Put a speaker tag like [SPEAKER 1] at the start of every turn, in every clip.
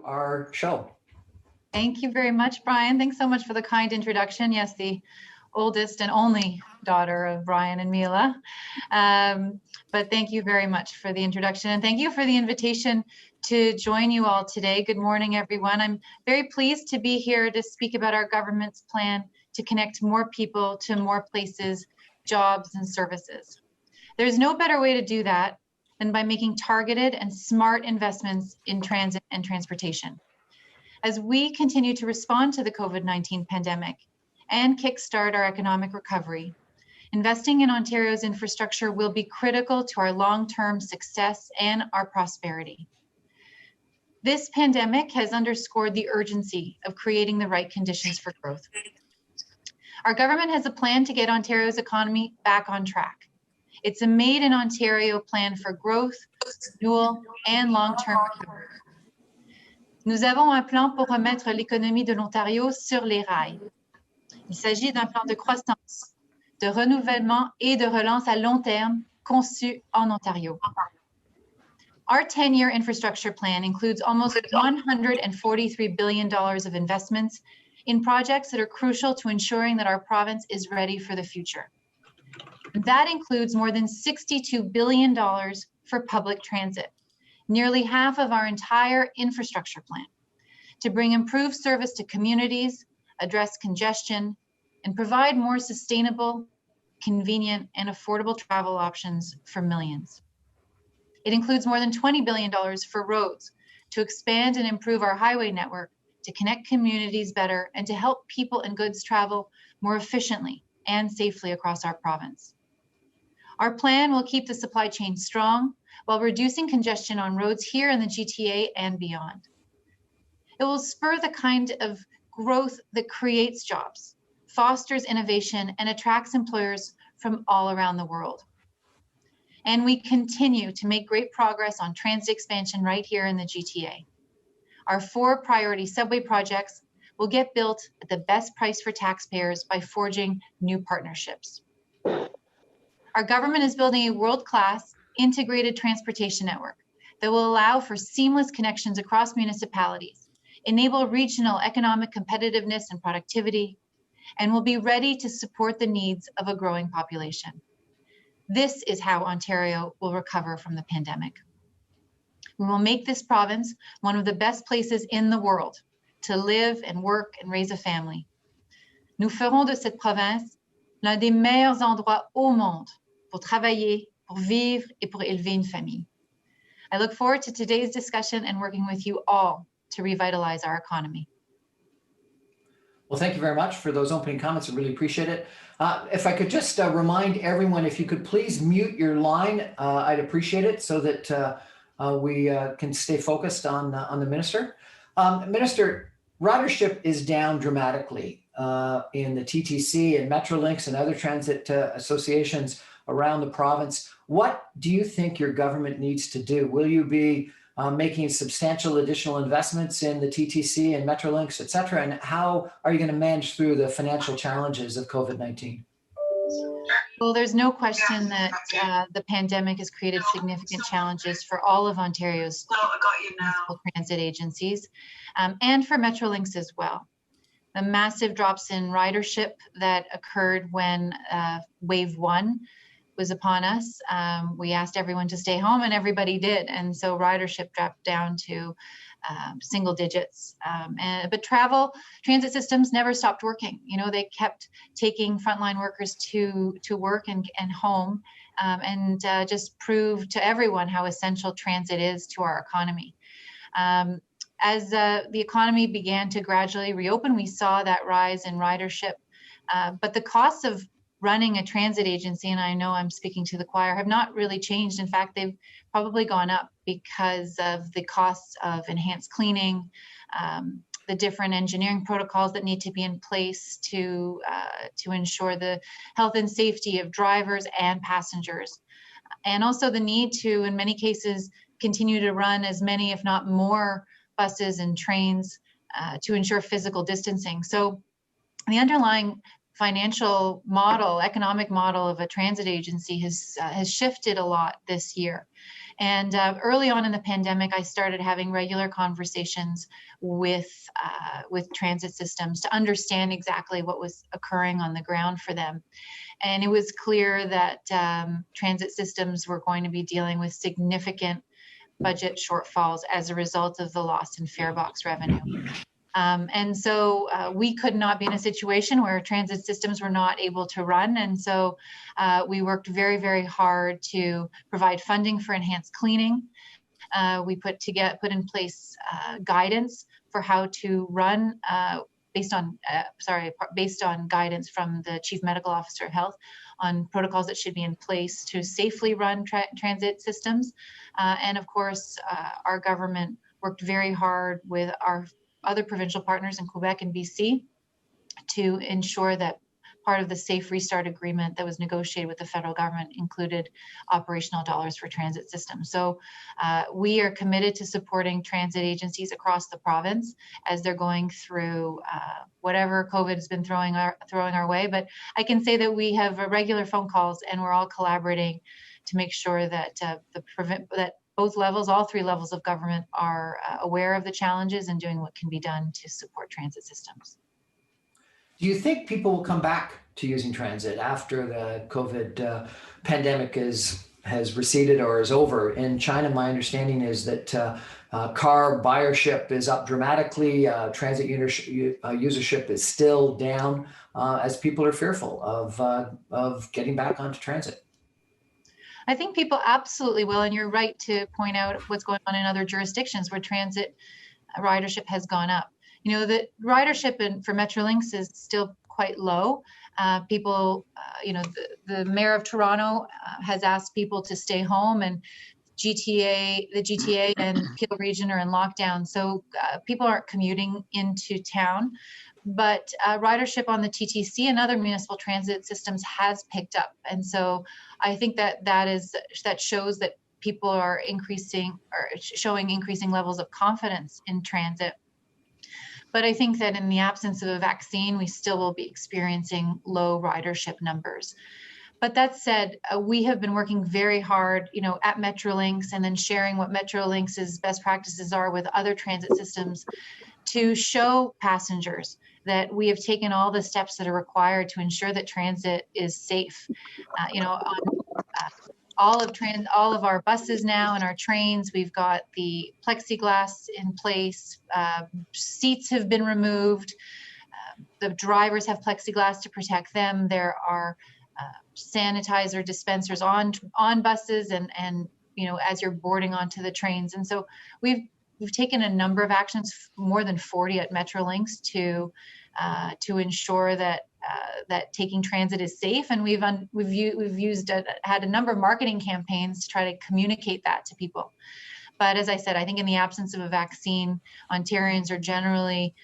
[SPEAKER 1] our show.
[SPEAKER 2] Thank you very much, Brian. Thanks so much for the kind introduction. Yes, the oldest and only daughter of Brian and Mila. But thank you very much for the introduction, and thank you for the invitation to join you all today. Good morning, everyone. I'm very pleased to be here to speak about our government's plan to connect more people to more places, jobs, and services. There's no better way to do that than by making targeted and smart investments in transit and transportation. As we continue to respond to the COVID-19 pandemic and kickstart our economic recovery, investing in Ontario's infrastructure will be critical to our long-term success and our prosperity. This pandemic has underscored the urgency of creating the right conditions for growth. Our government has a plan to get Ontario's economy back on track. It's a Made in Ontario plan for growth, renewal, and long-term recovery. Nous avons un plan pour remettre l'économie de l'Ontario sur les rails. Il s'agit d'un plan de croissance, de renouvellement et de relance à long terme conçu en Ontario. Our 10-year infrastructure plan includes almost $143 billion of investments in projects that are crucial to ensuring that our province is ready for the future. That includes more than $62 billion for public transit, nearly half of our entire infrastructure plan, to bring improved service to communities, address congestion, and provide more sustainable, convenient, and affordable travel options for millions. It includes more than $20 billion for roads to expand and improve our highway network, to connect communities better, and to help people and goods travel more efficiently and safely across our province. Our plan will keep the supply chain strong while reducing congestion on roads here in the GTA and beyond. It will spur the kind of growth that creates jobs, fosters innovation, and attracts employers from all around the world. And we continue to make great progress on transit expansion right here in the GTA. Our 4 priority subway projects will get built at the best price for taxpayers by forging new partnerships. Our government is building a world-class integrated transportation network that will allow for seamless connections across municipalities, enable regional economic competitiveness and productivity, and will be ready to support the needs of a growing population. This is how Ontario will recover from the pandemic. We will make this province one of the best places in the world to live and work and raise a family. Nous ferons de cette province l'un des meilleurs endroits au monde pour travailler, pour vivre, et pour élever une famille. I look forward to today's discussion and working with you all to revitalize our economy.
[SPEAKER 1] Well, thank you very much for those opening comments. I really appreciate it. If I could just remind everyone, if you could please mute your line, I'd appreciate it so that we can stay focused on the minister. Minister, ridership is down dramatically in the TTC and Metrolinx and other transit associations around the province. What do you think your government needs to do? Will you be making substantial additional investments in the TTC and Metrolinx, et cetera? And how are you going to manage through the financial challenges of COVID-19?
[SPEAKER 2] Well, there's no question that the pandemic has created significant challenges for all of Ontario's municipal transit agencies and for Metrolinx as well. The massive drops in ridership that occurred when wave 1 was upon us. We asked everyone to stay home and everybody did. And so ridership dropped down to single digits. But transit systems never stopped working. You know, they kept taking frontline workers to work and home and just proved to everyone how essential transit is to our economy. As the economy began to gradually reopen, we saw that rise in ridership. But the costs of running a transit agency, and I know I'm speaking to the choir, have not really changed. In fact, they've probably gone up because of the costs of enhanced cleaning, the different engineering protocols that need to be in place to ensure the health and safety of drivers and passengers, and also the need to, in many cases, continue to run as many, if not more, buses and trains to ensure physical distancing. So the underlying financial model, economic model of a transit agency has shifted a lot this year. And early on in the pandemic, I started having regular conversations with transit systems to understand exactly what was occurring on the ground for them. And it was clear that transit systems were going to be dealing with significant budget shortfalls as a result of the loss in fare box revenue. And so we could not be in a situation where transit systems were not able to run. And so we worked very, very hard to provide funding for enhanced cleaning. We put in place guidance for how to run based on guidance from the Chief Medical Officer of Health on protocols that should be in place to safely run transit systems. And of course, our government worked very hard with our other provincial partners in Quebec and BC to ensure that part of the Safe Restart agreement that was negotiated with the federal government included operational dollars for transit systems. So we are committed to supporting transit agencies across the province as they're going through whatever COVID has been throwing our way. But I can say that we have regular phone calls, and we're all collaborating to make sure that that both levels, all three levels of government, are aware of the challenges and doing what can be done to support transit systems.
[SPEAKER 1] Do you think people will come back to using transit after the COVID pandemic has receded or is over? In China, my understanding is that car buyership is up dramatically. Transit usership is still down as people are fearful of getting back onto transit.
[SPEAKER 2] I think people absolutely will, and you're right to point out what's going on in other jurisdictions where transit ridership has gone up. You know, the ridership for Metrolinx is still quite low. People, the mayor of Toronto has asked people to stay home, and the GTA and Peel region are in lockdown. So people aren't commuting into town. But ridership on the TTC and other municipal transit systems has picked up. And so I think that shows that people are showing increasing levels of confidence in transit. But I think that in the absence of a vaccine, we still will be experiencing low ridership numbers. But that said, we have been working very hard, at Metrolinx, and then sharing what Metrolinx's best practices are with other transit systems to show passengers that we have taken all the steps that are required to ensure that transit is safe. All of our buses now and our trains, we've got the plexiglass in place. Seats have been removed. The drivers have plexiglass to protect them. There are sanitizer dispensers on buses and as you're boarding onto the trains. And so we've taken a number of actions, more than 40 at Metrolinx, to ensure that taking transit is safe. And we've had a number of marketing campaigns to try to communicate that to people. But as I said, I think in the absence of a vaccine, Ontarians are generally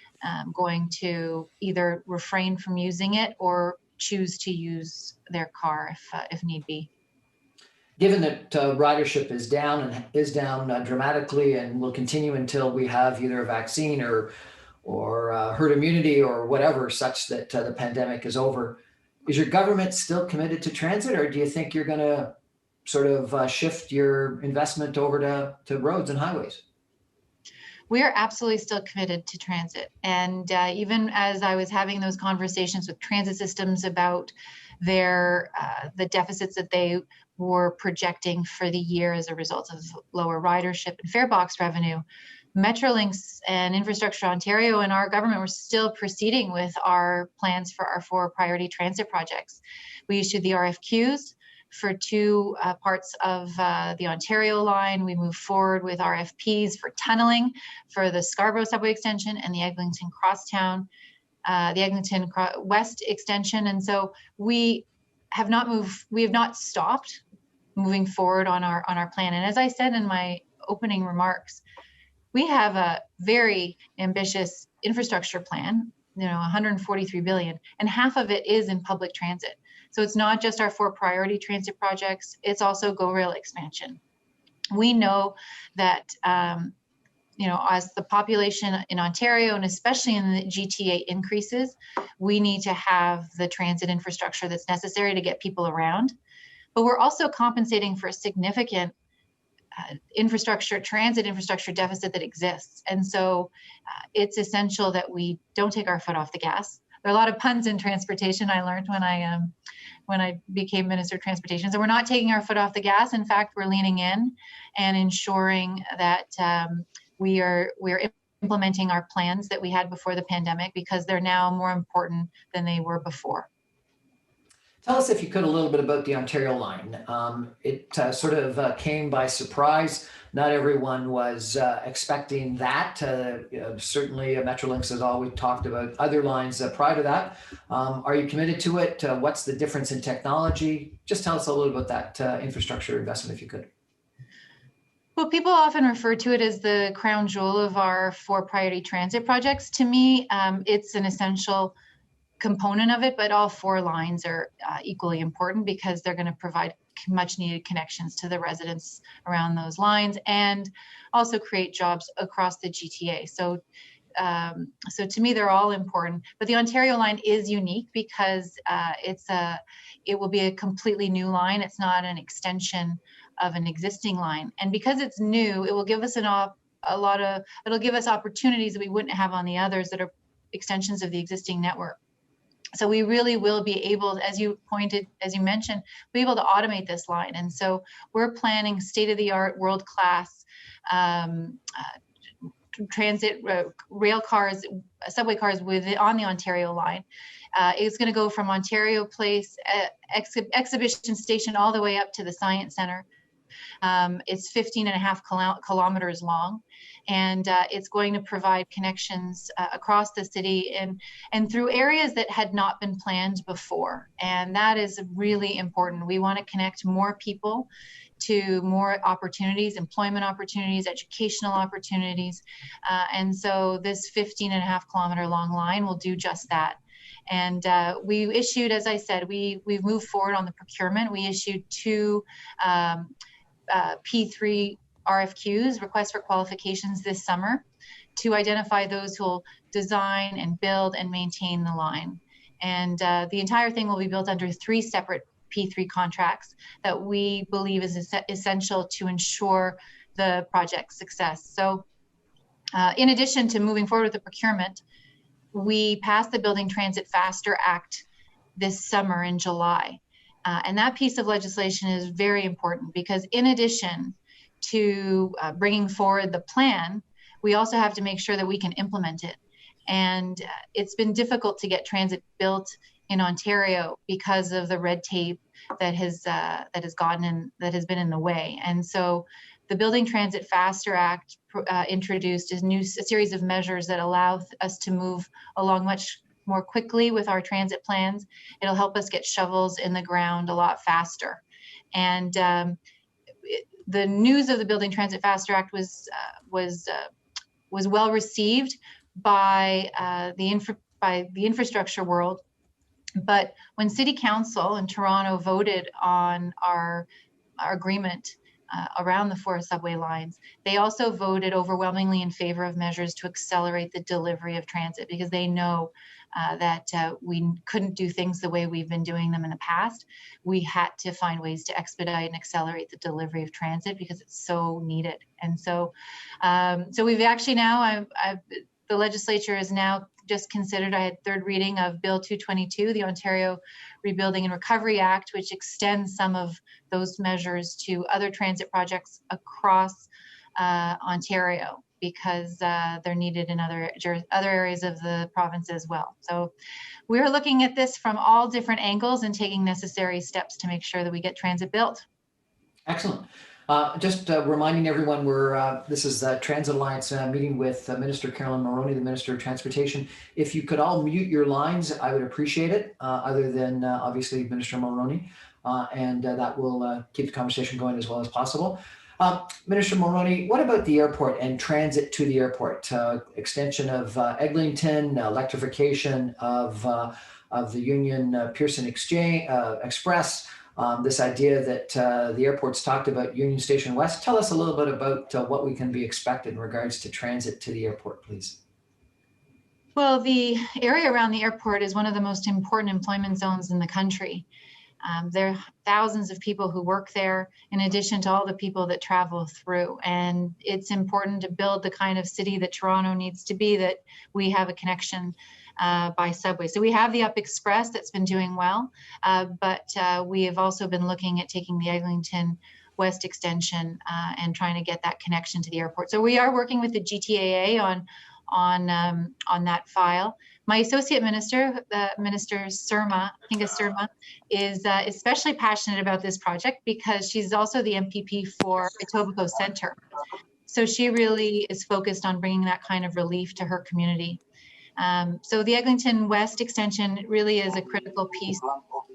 [SPEAKER 2] going to either refrain from using it or choose to use their car if need be.
[SPEAKER 1] Given that ridership is down dramatically and will continue until we have either a vaccine or herd immunity or whatever, such that the pandemic is over, is your government still committed to transit, or do you think you're going to sort of shift your investment over to roads and highways?
[SPEAKER 2] We are absolutely still committed to transit. And even as I was having those conversations with transit systems about the deficits that they were projecting for the year as a result of lower ridership and fare box revenue, Metrolinx and Infrastructure Ontario and our government were still proceeding with our plans for our 4 priority transit projects. We issued the RFQs for 2 parts of the Ontario line. We moved forward with RFPs for tunneling for the Scarborough subway extension and the Eglinton Crosstown, the Eglinton West extension. And so we have not stopped moving forward on our plan. And as I said in my opening remarks, we have a very ambitious infrastructure plan, 143 billion, and half of it is in public transit. So it's not just our 4 priority transit projects, it's also GO Rail expansion. We know that, as the population in Ontario and especially in the GTA increases, we need to have the transit infrastructure that's necessary to get people around. But we're also compensating for a significant transit infrastructure deficit that exists. And so it's essential that we don't take our foot off the gas. There are a lot of puns in transportation, I learned when I became Minister of Transportation. So we're not taking our foot off the gas. In fact, we're leaning in and ensuring that we're implementing our plans that we had before the pandemic, because they're now more important than they were before.
[SPEAKER 1] Tell us, if you could, a little bit about the Ontario line. It sort of came by surprise. Not everyone was expecting that. Certainly, Metrolinx has always talked about other lines prior to that. Are you committed to it? What's the difference in technology? Just tell us a little about that infrastructure investment, if you could.
[SPEAKER 2] Well, people often refer to it as the crown jewel of our 4 priority transit projects. To me, it's an essential component of it, but all 4 lines are equally important, because they're going to provide much needed connections to the residents around those lines and also create jobs across the GTA. So to me, they're all important, but the Ontario line is unique because it will be a completely new line. It's not an extension of an existing line, and because it's new, it will give us it'll give us opportunities that we wouldn't have on the others that are extensions of the existing network. So we really will be able, as you mentioned, be able to automate this line. And so we're planning state-of-the-art, world-class transit rail cars, subway cars on the Ontario line. It's going to go from Ontario Place, Exhibition Station, all the way up to the Science Centre. It's 15.5 kilometers long, and it's going to provide connections across the city and through areas that had not been planned before. And that is really important. We want to connect more people to more opportunities, employment opportunities, educational opportunities. And so this 15.5 kilometer long line will do just that. And we issued, as I said, we've moved forward on the procurement. We issued 2 P3 RFQs, requests for qualifications, this summer to identify those who will design and build and maintain the line. And the entire thing will be built under 3 separate P3 contracts that we believe is essential to ensure the project's success. So in addition to moving forward with the procurement, we passed the Building Transit Faster Act this summer in July. And that piece of legislation is very important, because in addition to bringing forward the plan, we also have to make sure that we can implement it. And it's been difficult to get transit built in Ontario because of the red tape that has been in the way. And so the Building Transit Faster Act introduced a series of measures that allow us to move along much more quickly with our transit plans. It'll help us get shovels in the ground a lot faster. And the news of the Building Transit Faster Act was well received by the infrastructure world. But when City Council in Toronto voted on our agreement around the 4 subway lines, they also voted overwhelmingly in favor of measures to accelerate the delivery of transit, because they know that we couldn't do things the way we've been doing them in the past. We had to find ways to expedite and accelerate the delivery of transit because it's so needed. And so we've actually now, the legislature has now just considered, I had 3rd reading of Bill 222, the Ontario Rebuilding and Recovery Act, which extends some of those measures to other transit projects across Ontario, because they're needed in other areas of the province as well. So we're looking at this from all different angles and taking necessary steps to make sure that we get transit built.
[SPEAKER 1] Excellent. Just reminding everyone, this is the Transit Alliance meeting with Minister Carolyn Mulroney, the Minister of Transportation. If you could all mute your lines, I would appreciate it, other than obviously Minister Mulroney, and that will keep the conversation going as well as possible. Minister Mulroney, what about the airport and transit to the airport? Extension of Eglinton, electrification of the Union Pearson Express, this idea that the airport's talked about Union Station West. Tell us a little bit about what we can be expected in regards to transit to the airport, please.
[SPEAKER 2] Well, the area around the airport is one of the most important employment zones in the country. There are thousands of people who work there, in addition to all the people that travel through. And it's important to build the kind of city that Toronto needs to be, that we have a connection by subway. So we have the Up Express that's been doing well, but we have also been looking at taking the Eglinton West extension and trying to get that connection to the airport. So we are working with the GTAA on that file. My associate minister, Minister Surma, Kinga Surma, is especially passionate about this project because she's also the MPP for Etobicoke Centre. So she really is focused on bringing that kind of relief to her community. So the Eglinton West extension really is a critical piece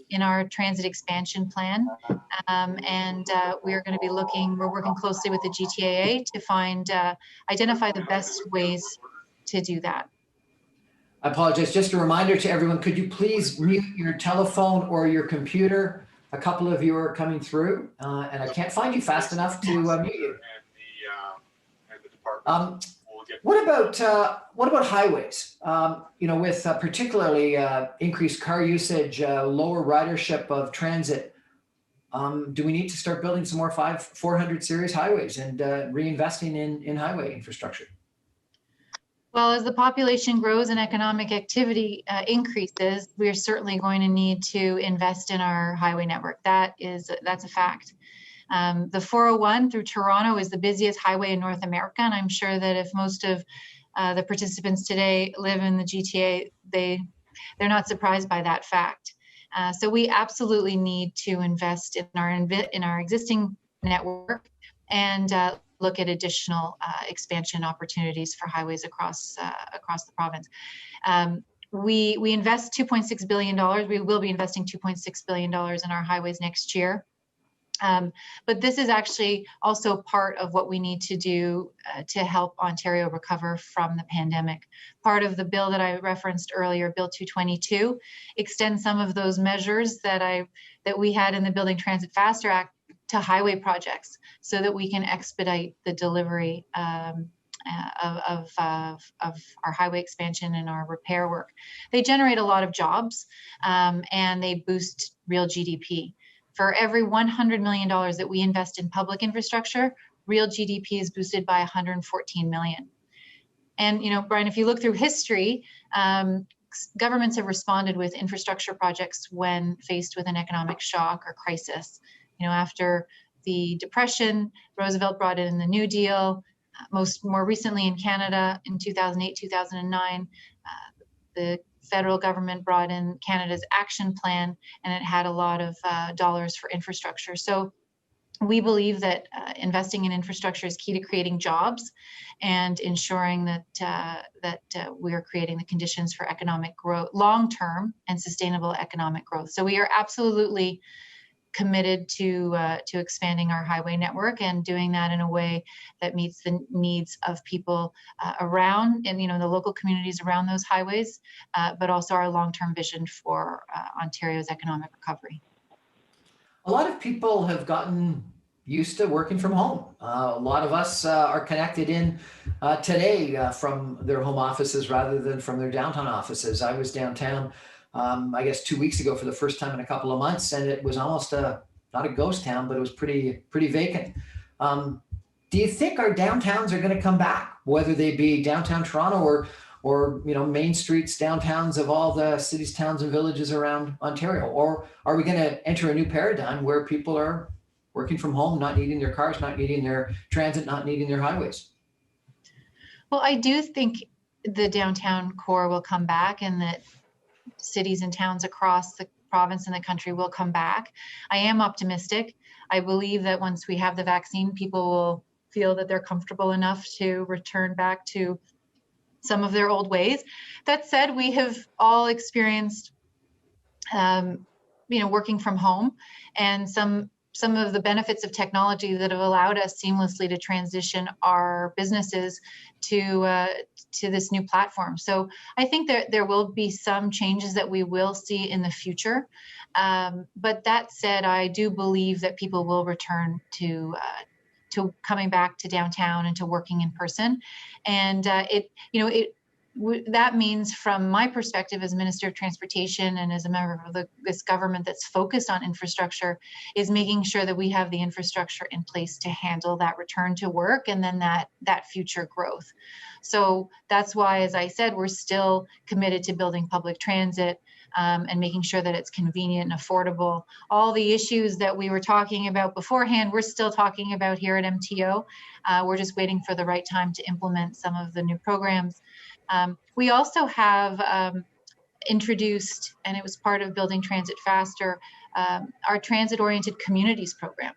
[SPEAKER 2] in our transit expansion plan. We're going to be we're working closely with the GTAA to identify the best ways to do that.
[SPEAKER 1] I apologize. Just a reminder to everyone, could you please mute your telephone or your computer? A couple of you are coming through, and I can't find you fast enough to mute you. What about highways? With particularly increased car usage, lower ridership of transit, do we need to start building some more 400 series highways and reinvesting in highway infrastructure?
[SPEAKER 2] Well, as the population grows and economic activity increases, we're certainly going to need to invest in our highway network. That's a fact. The 401 through Toronto is the busiest highway in North America, and I'm sure that if most of the participants today live in the GTA, they're not surprised by that fact. So we absolutely need to invest in our existing network and look at additional expansion opportunities for highways across the province. We invest $2.6 billion. We will be investing $2.6 billion in our highways next year. But this is actually also part of what we need to do to help Ontario recover from the pandemic. Part of the bill that I referenced earlier, Bill 222, extends some of those measures that we had in the Building Transit Faster Act to highway projects, so that we can expedite the delivery of our highway expansion and our repair work. They generate a lot of jobs, and they boost real GDP. For every $100 million that we invest in public infrastructure, real GDP is boosted by 114 million. And, Brian, if you look through history, governments have responded with infrastructure projects when faced with an economic shock or crisis. After the Depression, Roosevelt brought in the New Deal. More recently in Canada in 2008, 2009, the federal government brought in Canada's Action Plan, and it had a lot of dollars for infrastructure. So we believe that investing in infrastructure is key to creating jobs and ensuring that we are creating the conditions for economic growth, long-term and sustainable economic growth. So we are absolutely committed to expanding our highway network and doing that in a way that meets the needs of people around and the local communities around those highways, but also our long-term vision for Ontario's economic recovery.
[SPEAKER 1] A lot of people have gotten used to working from home. A lot of us are connected in today from their home offices rather than from their downtown offices. I was downtown I guess 2 weeks ago for the first time in a couple of months, and it was almost not a ghost town, but it was pretty vacant. Do you think our downtowns are going to come back, whether they be downtown Toronto or main streets, downtowns of all the cities, towns, and villages around Ontario? Or are we going to enter a new paradigm where people are working from home, not needing their cars, not needing their transit, not needing their highways?
[SPEAKER 2] Well, I do think the downtown core will come back, and that cities and towns across the province and the country will come back. I am optimistic. I believe that once we have the vaccine, people will feel that they're comfortable enough to return back to some of their old ways. That said, we have all experienced, working from home, and some of the benefits of technology that have allowed us seamlessly to transition our businesses to this new platform. So I think there will be some changes that we will see in the future. But that said, I do believe that people will return to coming back to downtown and to working in person. And that means, from my perspective as Minister of Transportation and as a member of this government that's focused on infrastructure, is making sure that we have the infrastructure in place to handle that return to work and then that future growth. So that's why, as I said, we're still committed to building public transit and making sure that it's convenient and affordable. All the issues that we were talking about beforehand, we're still talking about here at MTO. We're just waiting for the right time to implement some of the new programs. We also have introduced, and it was part of Building Transit Faster, our transit-oriented communities program.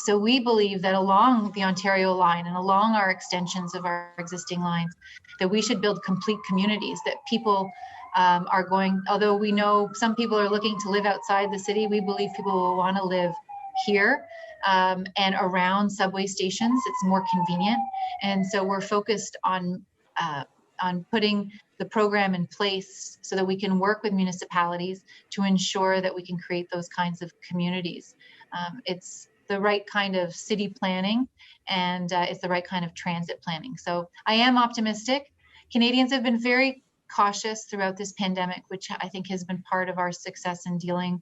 [SPEAKER 2] So we believe that along the Ontario line and along our extensions of our existing lines, that we should build complete communities, that people are going, although we know some people are looking to live outside the city, we believe people will want to live here and around subway stations. It's more convenient. And so we're focused on putting the program in place so that we can work with municipalities to ensure that we can create those kinds of communities. It's the right kind of city planning, and it's the right kind of transit planning. So I am optimistic. Canadians have been very cautious throughout this pandemic, which I think has been part of our success in dealing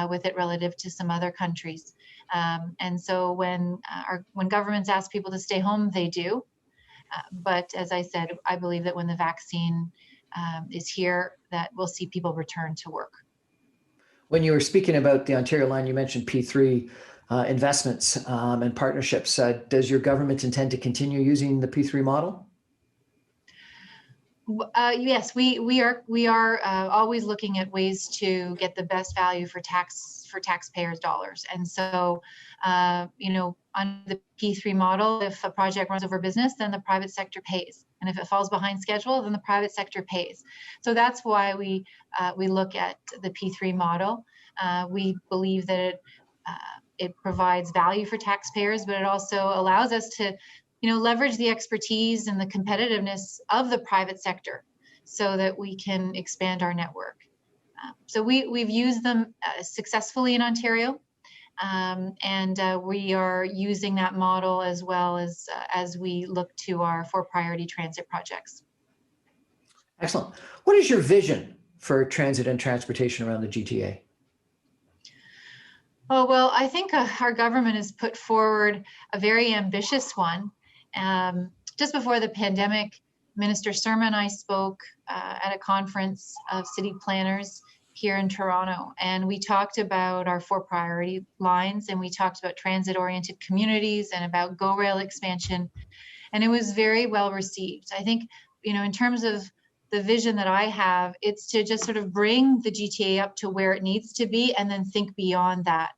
[SPEAKER 2] with it relative to some other countries. And so when governments ask people to stay home, they do. But as I said, I believe that when the vaccine is here, that we'll see people return to work.
[SPEAKER 1] When you were speaking about the Ontario line, you mentioned P3 investments and partnerships. Does your government intend to continue using the P3 model?
[SPEAKER 2] Yes, we are always looking at ways to get the best value for taxpayers' dollars. And so, on the P3 model, if a project runs over business, then the private sector pays, and if it falls behind schedule, then the private sector pays. So that's why we look at the P3 model. We believe that it provides value for taxpayers, but it also allows us to leverage the expertise and the competitiveness of the private sector so that we can expand our network. So we've used them successfully in Ontario, and we are using that model as well as we look to our 4 priority transit projects.
[SPEAKER 1] Excellent. What is your vision for transit and transportation around the GTA?
[SPEAKER 2] Oh, well, I think our government has put forward a very ambitious one. Just before the pandemic, Minister Surma and I spoke at a conference of city planners here in Toronto, and we talked about our 4 priority lines, and we talked about transit-oriented communities and about GO Rail expansion, and it was very well received. I think, in terms of the vision that I have, it's to just sort of bring the GTA up to where it needs to be and then think beyond that.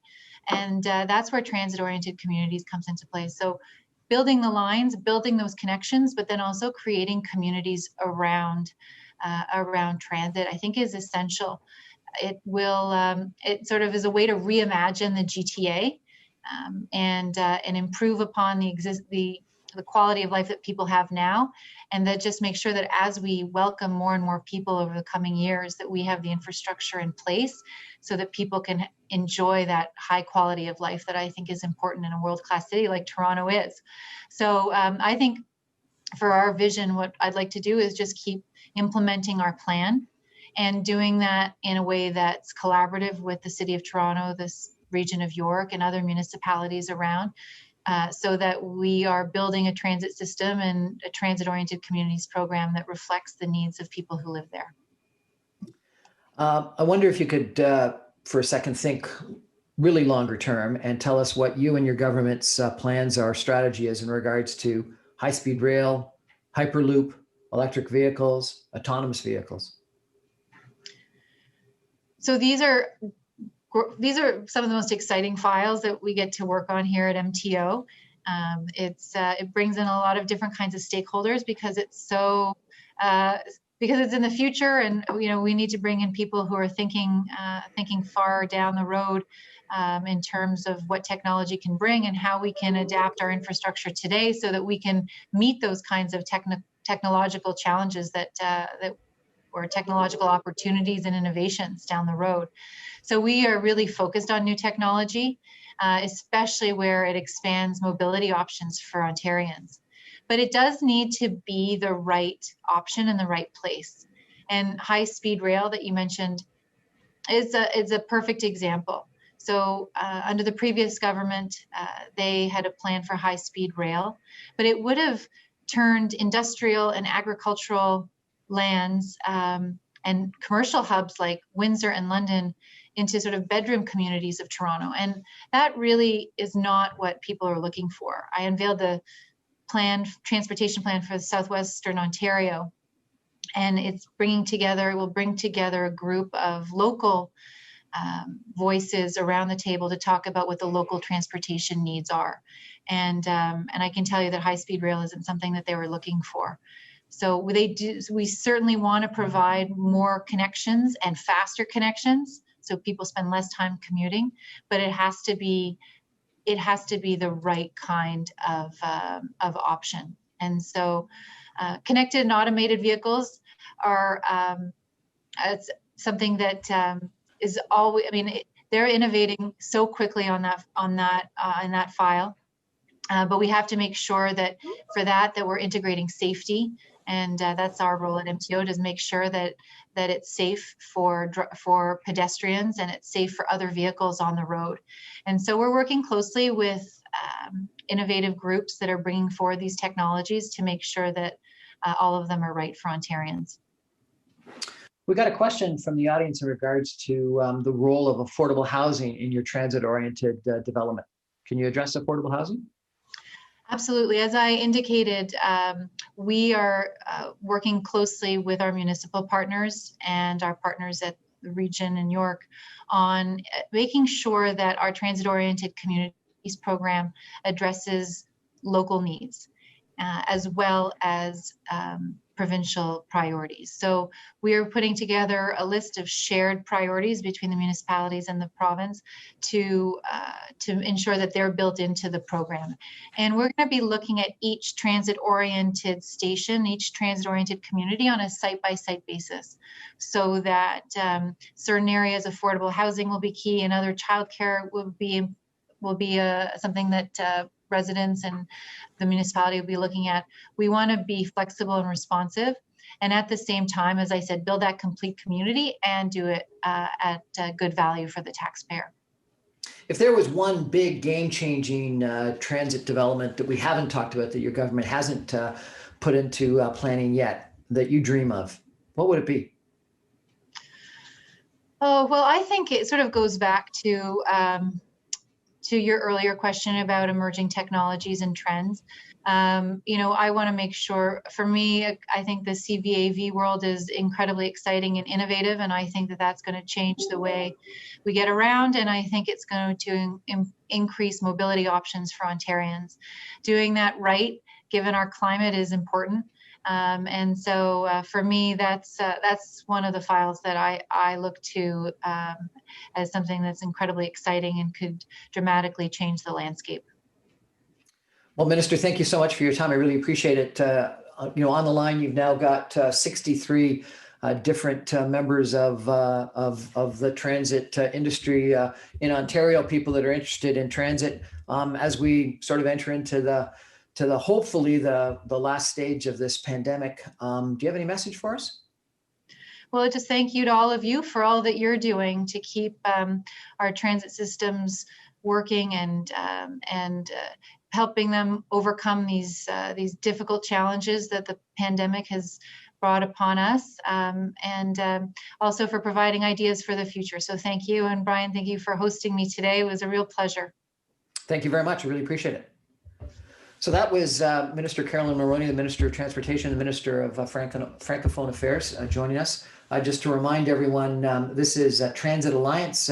[SPEAKER 2] And that's where transit-oriented communities comes into play. So building the lines, building those connections, but then also creating communities around transit, I think is essential. It will, it sort of is a way to reimagine the GTA and improve upon the quality of life that people have now, and that just make sure that as we welcome more and more people over the coming years, that we have the infrastructure in place so that people can enjoy that high quality of life that I think is important in a world-class city like Toronto is. So I think for our vision, what I'd like to do is just keep implementing our plan and doing that in a way that's collaborative with the City of Toronto, this region of York, and other municipalities around, so that we are building a transit system and a transit-oriented communities program that reflects the needs of people who live there.
[SPEAKER 1] I wonder if you could, for a second, think really longer term and tell us what you and your government's plans or strategy is in regards to high-speed rail, Hyperloop, electric vehicles, autonomous vehicles.
[SPEAKER 2] So these are some of the most exciting files that we get to work on here at MTO. It brings in a lot of different kinds of stakeholders because it's so because it's in the future, and we need to bring in people who are thinking far down the road in terms of what technology can bring and how we can adapt our infrastructure today so that we can meet those kinds of technological challenges or technological opportunities and innovations down the road. So we are really focused on new technology, especially where it expands mobility options for Ontarians. but it does need to be the right option in the right place. And high-speed rail that you mentioned is a perfect example. So under the previous government, they had a plan for high-speed rail, but it would have turned industrial and agricultural lands and commercial hubs like Windsor and London into sort of bedroom communities of Toronto. And that really is not what people are looking for. I unveiled the transportation plan for Southwestern Ontario, and it will bring together a group of local voices around the table to talk about what the local transportation needs are. And I can tell you that high-speed rail isn't something that they were looking for. So we certainly want to provide more connections and faster connections so people spend less time commuting, but it has to be the right kind of option. And so connected and automated vehicles are it's something that is always, they're innovating so quickly on that file. But we have to make sure that that we're integrating safety, and that's our role at MTO, to make sure that it's safe for pedestrians and it's safe for other vehicles on the road. And so we're working closely with innovative groups that are bringing forward these technologies to make sure that all of them are right for Ontarians.
[SPEAKER 1] We got a question from the audience in regards to the role of affordable housing in your transit-oriented development. Can you address affordable housing?
[SPEAKER 2] Absolutely. As I indicated, we are working closely with our municipal partners and our partners at the region in York on making sure that our transit-oriented communities program addresses local needs as well as provincial priorities. So we are putting together a list of shared priorities between the municipalities and the province to ensure that they're built into the program. And we're going to be looking at each transit-oriented station, each transit-oriented community on a site-by-site basis, so that certain areas affordable housing will be key, and other childcare will be something that residents and the municipality will be looking at. We want to be flexible and responsive, and at the same time, as I said, build that complete community and do it at good value for the taxpayer.
[SPEAKER 1] If there was one big game-changing transit development that we haven't talked about, that your government hasn't put into planning yet, that you dream of, what would it be?
[SPEAKER 2] Oh, well, I think it sort of goes back to your earlier question about emerging technologies and trends. I want to make sure, for me, I think the CVAV world is incredibly exciting and innovative, and I think that that's going to change the way we get around, and I think it's going to increase mobility options for Ontarians. Doing that right, given our climate, is important. And so for me, that's one of the files that I look to as something that's incredibly exciting and could dramatically change the landscape.
[SPEAKER 1] Well, Minister, thank you so much for your time. I really appreciate it. On the line, you've now got 63 different members of the transit industry in Ontario, people that are interested in transit. As we sort of enter into the hopefully the last stage of this pandemic, do you have any message for us?
[SPEAKER 2] Well, just thank you to all of you for all that you're doing to keep our transit systems working and helping them overcome these difficult challenges that the pandemic has brought upon us, and also for providing ideas for the future. So thank you. And Brian, thank you for hosting me today. It was a real pleasure.
[SPEAKER 1] Thank you very much. I really appreciate it. So that was Minister Carolyn Mulroney, the Minister of Transportation, the Minister of Francophone Affairs, joining us. Just to remind everyone, this is Transit Alliance.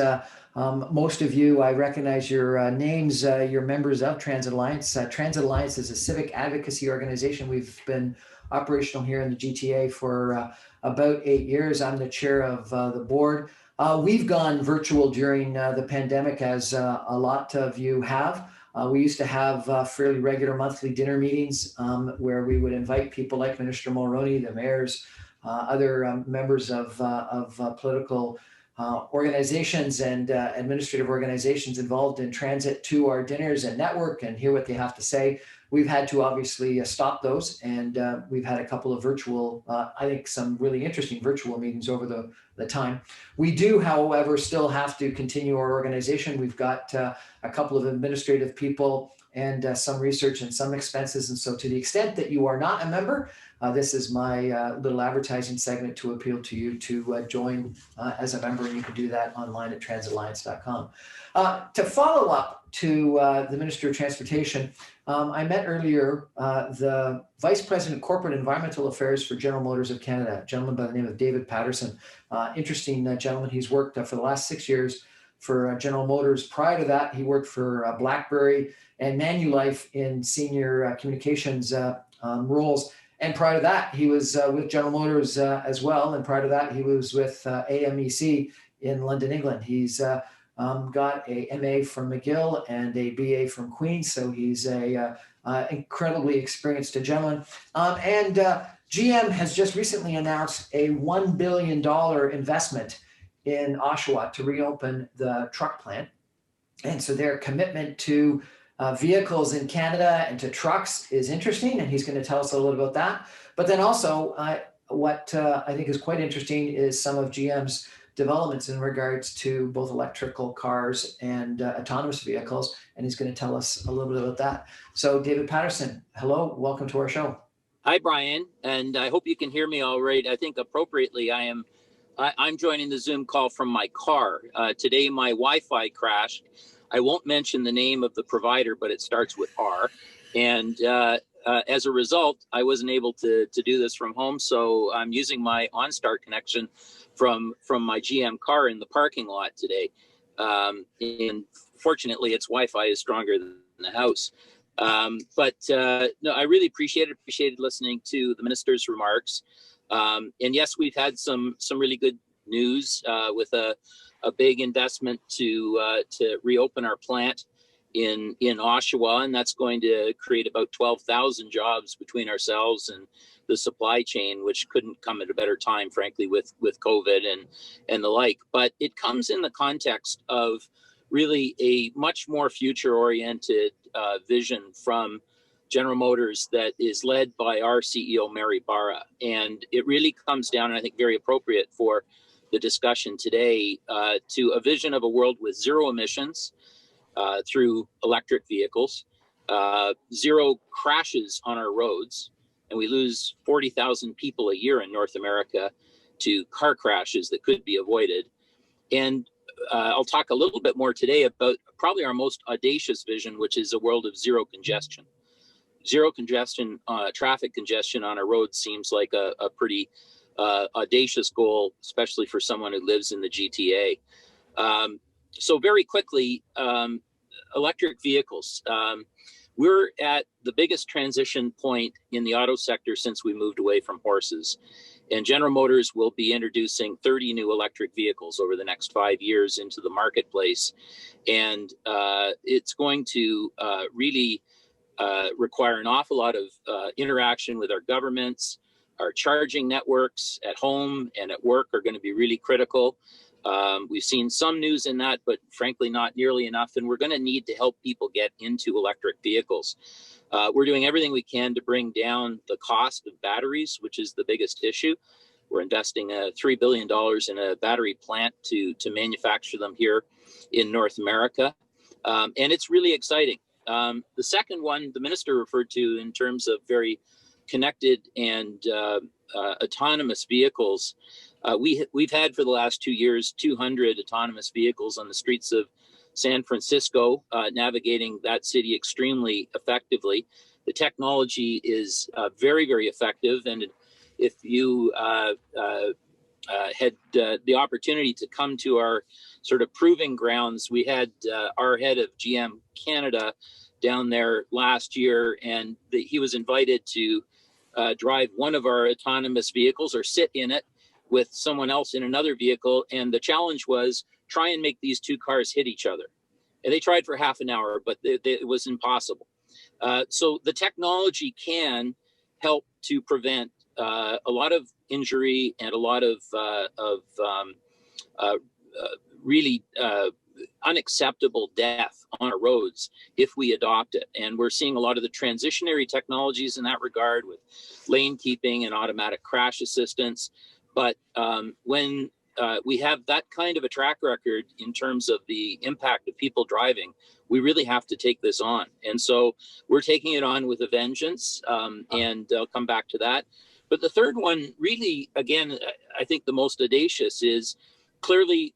[SPEAKER 1] Most of you, I recognize your names, you're members of Transit Alliance. Transit Alliance is a civic advocacy organization. We've been operational here in the GTA for about 8 years. I'm the chair of the board. We've gone virtual during the pandemic, as a lot of you have. We used to have fairly regular monthly dinner meetings where we would invite people like Minister Mulroney, the mayors, other members of political organizations and administrative organizations involved in transit to our dinners and network and hear what they have to say. We've had to obviously stop those, and we've had a couple of virtual, I think some really interesting virtual meetings over the time. We do, however, still have to continue our organization. We've got a couple of administrative people and some research and some expenses. And so to the extent that you are not a member, this is my little advertising segment to appeal to you to join as a member, and you can do that online at transitalliance.com. To follow up to the Minister of Transportation, I met earlier the Vice President of Corporate Environmental Affairs for General Motors of Canada, a gentleman by the name of David Patterson. Interesting gentleman. He's worked for the last 6 years for General Motors. Prior to that, he worked for BlackBerry and Manulife in senior communications roles. And prior to that, he was with General Motors as well. And prior to that, he was with AMEC in London, England. He's got a MA from McGill and a BA from Queen's. So he's a incredibly experienced gentleman. And GM has just recently announced a $1 billion investment in Oshawa to reopen the truck plant. And so their commitment to vehicles in Canada and to trucks is interesting, and he's going to tell us a little about that. But then also, what I think is quite interesting is some of GM's developments in regards to both electrical cars and autonomous vehicles, and he's going to tell us a little bit about that. So David Patterson, hello, welcome to our show.
[SPEAKER 3] Hi, Brian, and I hope you can hear me all right. I think appropriately I'm joining the Zoom call from my car. Today my Wi-Fi crashed. I won't mention the name of the provider, but it starts with R. And as a result, I wasn't able to do this from home. So I'm using my OnStart connection from my GM car in the parking lot today. And fortunately, its Wi-Fi is stronger than the house. No, I really appreciated listening to the minister's remarks. And yes, we've had some really good news with a big investment to reopen our plant in Oshawa, and that's going to create about 12,000 jobs between ourselves and the supply chain, which couldn't come at a better time, frankly, with COVID and the like. But it comes in the context of really a much more future-oriented vision from General Motors that is led by our CEO, Mary Barra. And it really comes down, and I think very appropriate for the discussion today, to a vision of a world with zero emissions through electric vehicles, zero crashes on our roads, and we lose 40,000 people a year in North America to car crashes that could be avoided. And I'll talk a little bit more today about probably our most audacious vision, which is a world of zero congestion. Zero congestion, traffic congestion on our roads seems like a pretty audacious goal, especially for someone who lives in the GTA. So very quickly, electric vehicles. We're at the biggest transition point in the auto sector since we moved away from horses. And General Motors will be introducing 30 new electric vehicles over the next 5 years into the marketplace. And it's going to really require an awful lot of interaction with our governments. Our charging networks at home and at work are going to be really critical. We've seen some news in that, but frankly, not nearly enough. And we're going to need to help people get into electric vehicles. We're doing everything we can to bring down the cost of batteries, which is the biggest issue. We're investing $3 billion in a battery plant to manufacture them here in North America. And it's really exciting. The second one, the minister referred to in terms of very connected and autonomous vehicles. We've had for the last 2 years 200 autonomous vehicles on the streets of San Francisco, navigating that city extremely effectively. The technology is very, very effective. And if you had the opportunity to come to our sort of proving grounds, we had our head of GM Canada down there last year, and he was invited to drive one of our autonomous vehicles or sit in it with someone else in another vehicle. And the challenge was try and make these two cars hit each other. And they tried for half an hour, but it was impossible. So the technology can help to prevent a lot of injury and a lot of really unacceptable death on our roads if we adopt it. And we're seeing a lot of the transitionary technologies in that regard with lane keeping and automatic crash assistance. But when we have that kind of a track record in terms of the impact of people driving, we really have to take this on. And so we're taking it on with a vengeance, and I'll come back to that. But the third one, really, again, I think the most audacious is clearly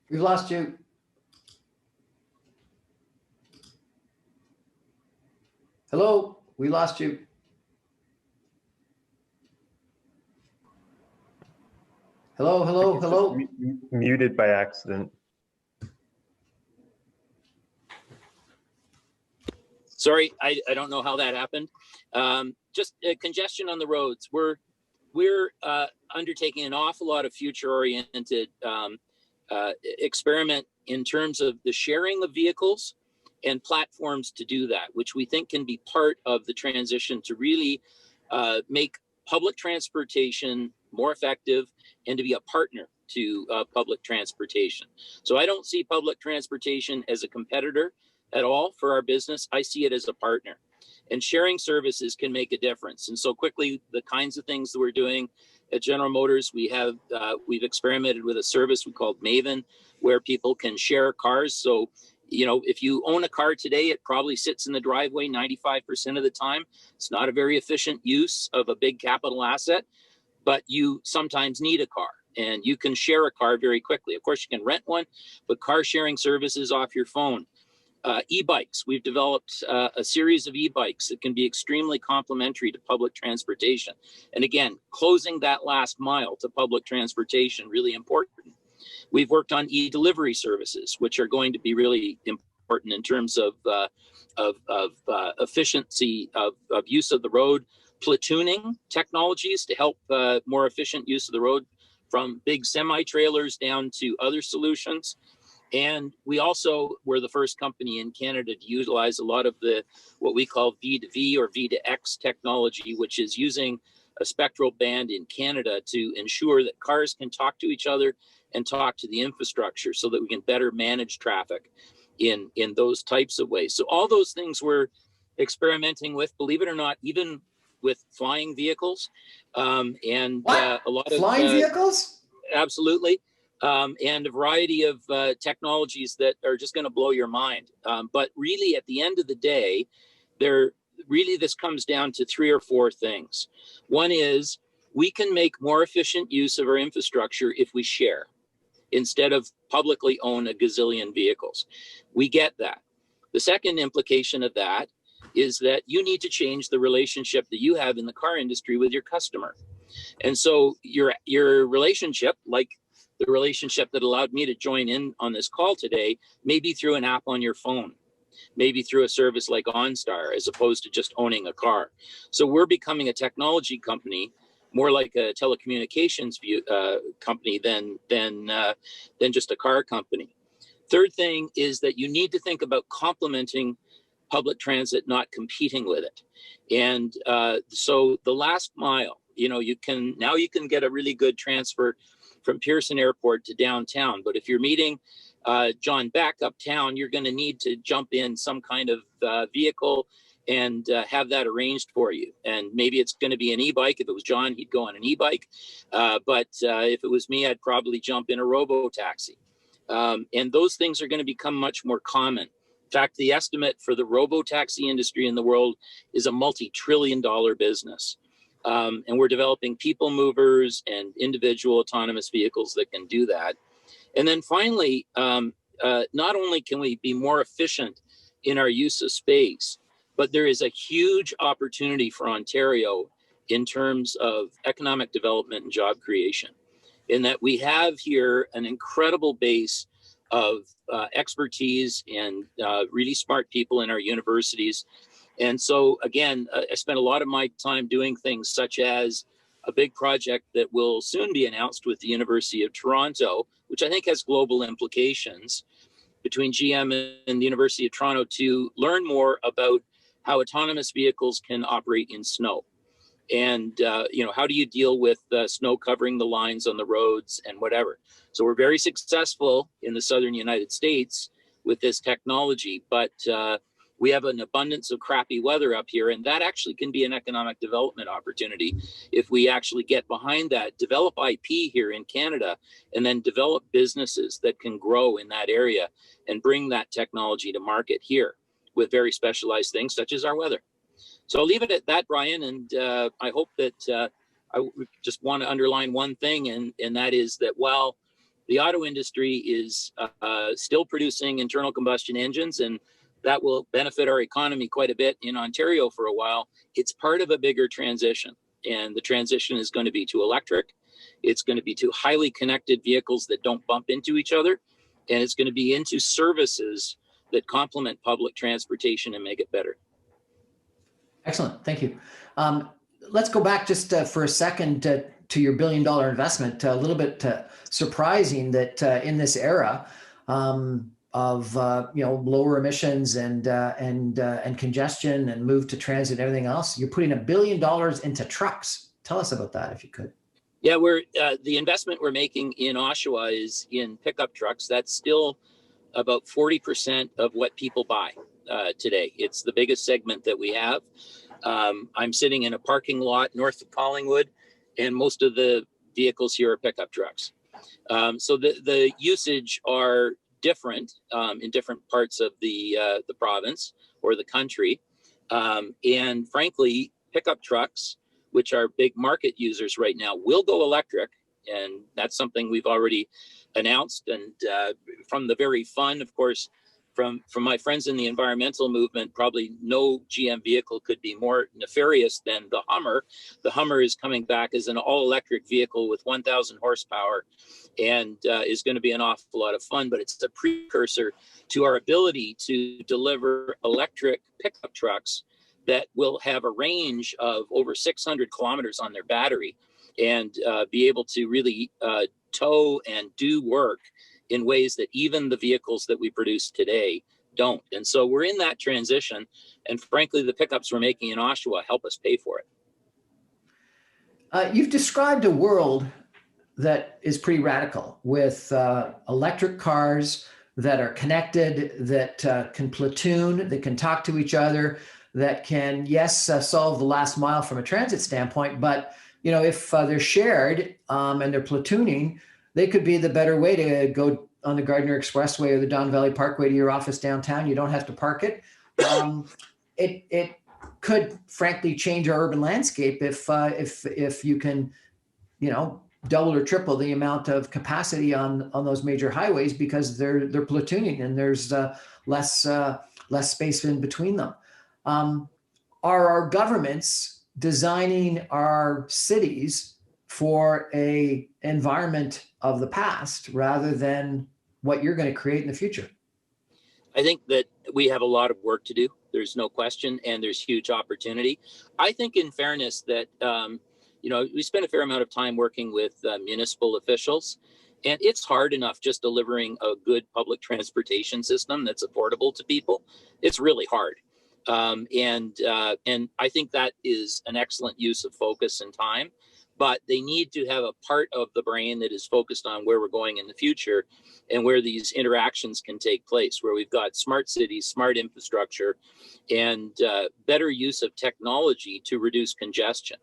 [SPEAKER 1] We've lost you. Hello, we lost you. Hello, hello, hello.
[SPEAKER 4] Muted by accident.
[SPEAKER 3] Sorry, I don't know how that happened. Just congestion on the roads. We're undertaking an awful lot of future-oriented experiment in terms of the sharing of vehicles and platforms to do that, which we think can be part of the transition to really make public transportation more effective and to be a partner to public transportation. So I don't see public transportation as a competitor at all for our business. I see it as a partner, and sharing services can make a difference. And so quickly, the kinds of things that we're doing at General Motors, we've experimented with a service we called Maven, where people can share cars. So, if you own a car today, it probably sits in the driveway 95% of the time. It's not a very efficient use of a big capital asset, but you sometimes need a car, and you can share a car very quickly. Of course, you can rent one, but car sharing services off your phone. E-bikes. We've developed a series of e-bikes that can be extremely complementary to public transportation. And again, closing that last mile to public transportation, really important. We've worked on e-delivery services, which are going to be really important in terms of efficiency of use of the road, platooning technologies to help more efficient use of the road, from big semi-trailers down to other solutions. And we also were the first company in Canada to utilize a lot of what we call V2V or V2X technology, which is using a spectral band in Canada to ensure that cars can talk to each other and talk to the infrastructure so that we can better manage traffic in those types of ways. So all those things we're experimenting with, believe it or not, even with flying vehicles, and a lot of
[SPEAKER 1] flying vehicles.
[SPEAKER 3] Absolutely. And a variety of technologies that are just going to blow your mind. But really, at the end of the day, this comes down to 3 or 4 things. One is we can make more efficient use of our infrastructure if we share, instead of publicly own a gazillion vehicles. We get that. The second implication of that is that you need to change the relationship that you have in the car industry with your customer. And so your relationship, like the relationship that allowed me to join in on this call today, maybe through an app on your phone, maybe through a service like OnStar, as opposed to just owning a car. So we're becoming a technology company, more like a telecommunications company than just a car company. Third thing is that you need to think about complementing public transit, not competing with it. And so the last mile, you can get a really good transfer from Pearson Airport to downtown. But if you're meeting John Beck uptown, you're going to need to jump in some kind of vehicle and have that arranged for you. And maybe it's going to be an e-bike. If it was John, he'd go on an e-bike. But if it was me, I'd probably jump in a robo-taxi. And those things are going to become much more common. In fact, the estimate for the robo-taxi industry in the world is a multi-trillion-dollar business. And we're developing people movers and individual autonomous vehicles that can do that. And then finally, not only can we be more efficient in our use of space, but there is a huge opportunity for Ontario in terms of economic development and job creation, in that we have here an incredible base of expertise and really smart people in our universities. And so, again, I spent a lot of my time doing things such as a big project that will soon be announced with the University of Toronto, which I think has global implications, between GM and the University of Toronto, to learn more about how autonomous vehicles can operate in snow. And, how do you deal with snow covering the lines on the roads and whatever? So we're very successful in the southern United States with this technology, but we have an abundance of crappy weather up here, and that actually can be an economic development opportunity if we actually get behind that, develop IP here in Canada, and then develop businesses that can grow in that area and bring that technology to market here with very specialized things such as our weather. So I'll leave it at that, Brian, and I hope that I just want to underline one thing, and that is that while the auto industry is still producing internal combustion engines, and that will benefit our economy quite a bit in Ontario for a while, it's part of a bigger transition. And the transition is going to be to electric. It's going to be to highly connected vehicles that don't bump into each other. And it's going to be into services that complement public transportation and make it better.
[SPEAKER 1] Excellent. Thank you. Let's go back just for a second to your $1 billion investment. A little bit surprising that in this era of lower emissions and congestion and move to transit and everything else, you're putting $1 billion into trucks. Tell us about that, if you could.
[SPEAKER 3] Yeah, the investment we're making in Oshawa is in pickup trucks. That's still about 40% of what people buy today. It's the biggest segment that we have. I'm sitting in a parking lot north of Collingwood, and most of the vehicles here are pickup trucks. So the usage are different in different parts of the province or the country. And frankly, pickup trucks, which are big market users right now, will go electric. And that's something we've already announced. And from the very fun, of course, from my friends in the environmental movement, probably no GM vehicle could be more nefarious than the Hummer. The Hummer is coming back as an all-electric vehicle with 1,000 horsepower and is going to be an awful lot of fun, but it's a precursor to our ability to deliver electric pickup trucks that will have a range of over 600 kilometers on their battery and be able to really tow and do work in ways that even the vehicles that we produce today don't. And so we're in that transition. And frankly, the pickups we're making in Oshawa help us pay for it.
[SPEAKER 1] You've described a world that is pretty radical with electric cars that are connected, that can platoon, that can talk to each other, that can, solve the last mile from a transit standpoint. But, if they're shared and they're platooning, they could be the better way to go on the Gardiner Expressway or the Don Valley Parkway to your office downtown. You don't have to park it. It could, frankly, change our urban landscape if you can, double or triple the amount of capacity on those major highways because they're platooning and there's less space in between them. Are our governments designing our cities for a environment of the past rather than what you're going to create in the future?
[SPEAKER 3] I think that we have a lot of work to do. There's no question, and there's huge opportunity. I think, in fairness, that we spend a fair amount of time working with municipal officials, and it's hard enough just delivering a good public transportation system that's affordable to people. It's really hard. And I think that is an excellent use of focus and time, but they need to have a part of the brain that is focused on where we're going in the future and where these interactions can take place, where we've got smart cities, smart infrastructure, and better use of technology to reduce congestion.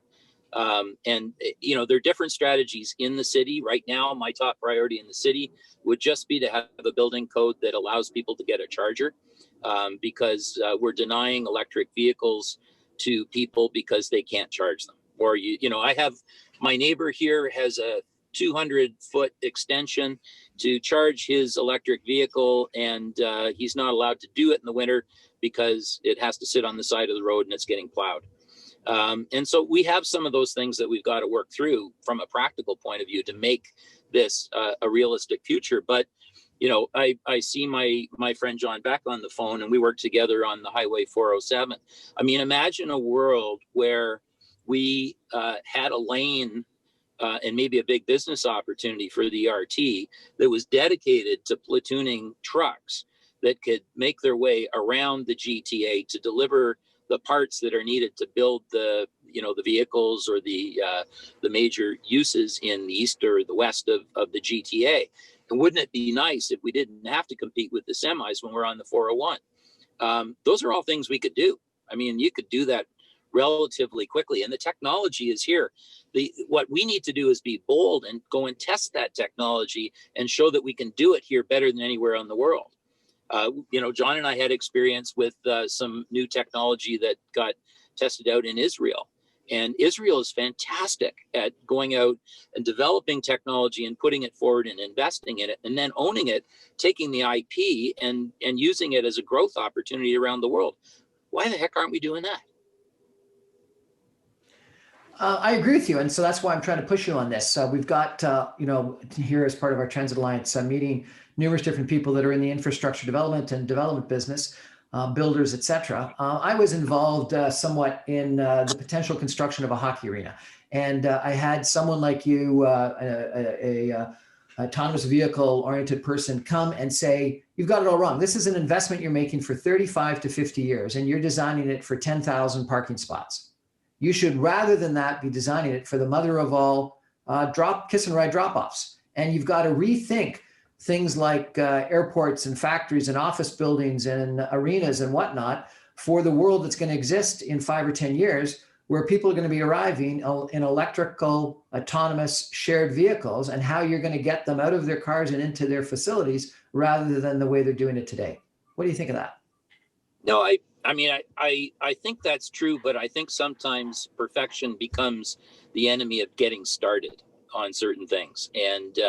[SPEAKER 3] There are different strategies in the city. Right now, my top priority in the city would just be to have a building code that allows people to get a charger. Because we're denying electric vehicles to people because they can't charge them. Or, I have my neighbor here has a 200-foot extension to charge his electric vehicle, and he's not allowed to do it in the winter because it has to sit on the side of the road and it's getting plowed. And so we have some of those things that we've got to work through from a practical point of view to make this a realistic future. But I see my friend John Beck on the phone, and we work together on the Highway 407. I mean, imagine a world where we had a lane and maybe a big business opportunity for the RT that was dedicated to platooning trucks that could make their way around the GTA to deliver the parts that are needed to build the the vehicles or the major uses in the east or the west of the GTA. And wouldn't it be nice if we didn't have to compete with the semis when we're on the 401? Those are all things we could do. I mean, you could do that relatively quickly, and the technology is here. What we need to do is be bold and go and test that technology and show that we can do it here better than anywhere in the world. John and I had experience with some new technology that got tested out in Israel. And Israel is fantastic at going out and developing technology and putting it forward and investing in it, and then owning it, taking the IP and using it as a growth opportunity around the world. Why the heck aren't we doing that?
[SPEAKER 1] I agree with you. And so that's why I'm trying to push you on this. We've got, here as part of our Transit Alliance meeting, numerous different people that are in the infrastructure development and development business, builders, et cetera. I was involved somewhat in the potential construction of a hockey arena. And I had someone like you, a autonomous vehicle oriented person, come and say, you've got it all wrong. This is an investment you're making for 35 to 50 years, and you're designing it for 10,000 parking spots. You should, rather than that, be designing it for the mother of all kiss and ride drop-offs. And you've got to rethink things like airports and factories and office buildings and arenas and whatnot for the world that's going to exist in 5 or 10 years, where people are going to be arriving in electrical, autonomous, shared vehicles, and how you're going to get them out of their cars and into their facilities rather than the way they're doing it today. What do you think of that?
[SPEAKER 3] No, I think that's true, but I think sometimes perfection becomes the enemy of getting started on certain things. And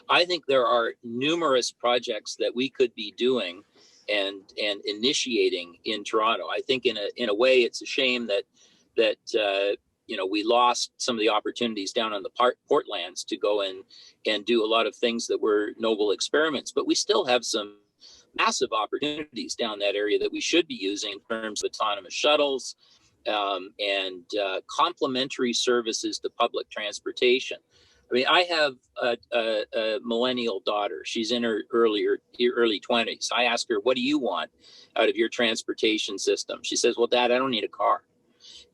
[SPEAKER 3] I think there are numerous projects that we could be doing and initiating in Toronto. I think in a way it's a shame that we lost some of the opportunities down on the Portlands to go and do a lot of things that were noble experiments, but we still have some massive opportunities down that area that we should be using in terms of autonomous shuttles and complementary services to public transportation. I mean, I have a millennial daughter. She's in her early 20s. I ask her, what do you want out of your transportation system? She says, well, Dad, I don't need a car.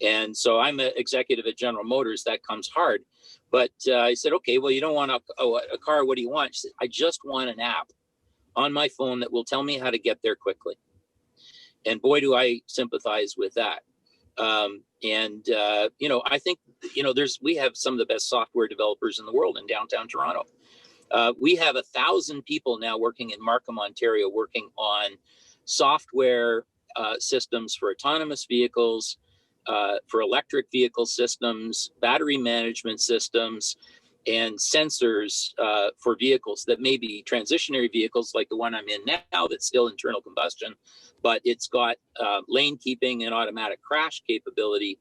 [SPEAKER 3] And so I'm an executive at General Motors. That comes hard. But I said, okay, well, you don't want a car. What do you want? She said, I just want an app on my phone that will tell me how to get there quickly. And boy, do I sympathize with that. I think, we have some of the best software developers in the world in downtown Toronto. We have 1,000 people now working in Markham, Ontario, working on software systems for autonomous vehicles, for electric vehicle systems, battery management systems, and sensors for vehicles that may be transitionary vehicles like the one I'm in now that's still internal combustion, but it's got lane keeping and automatic crash capability.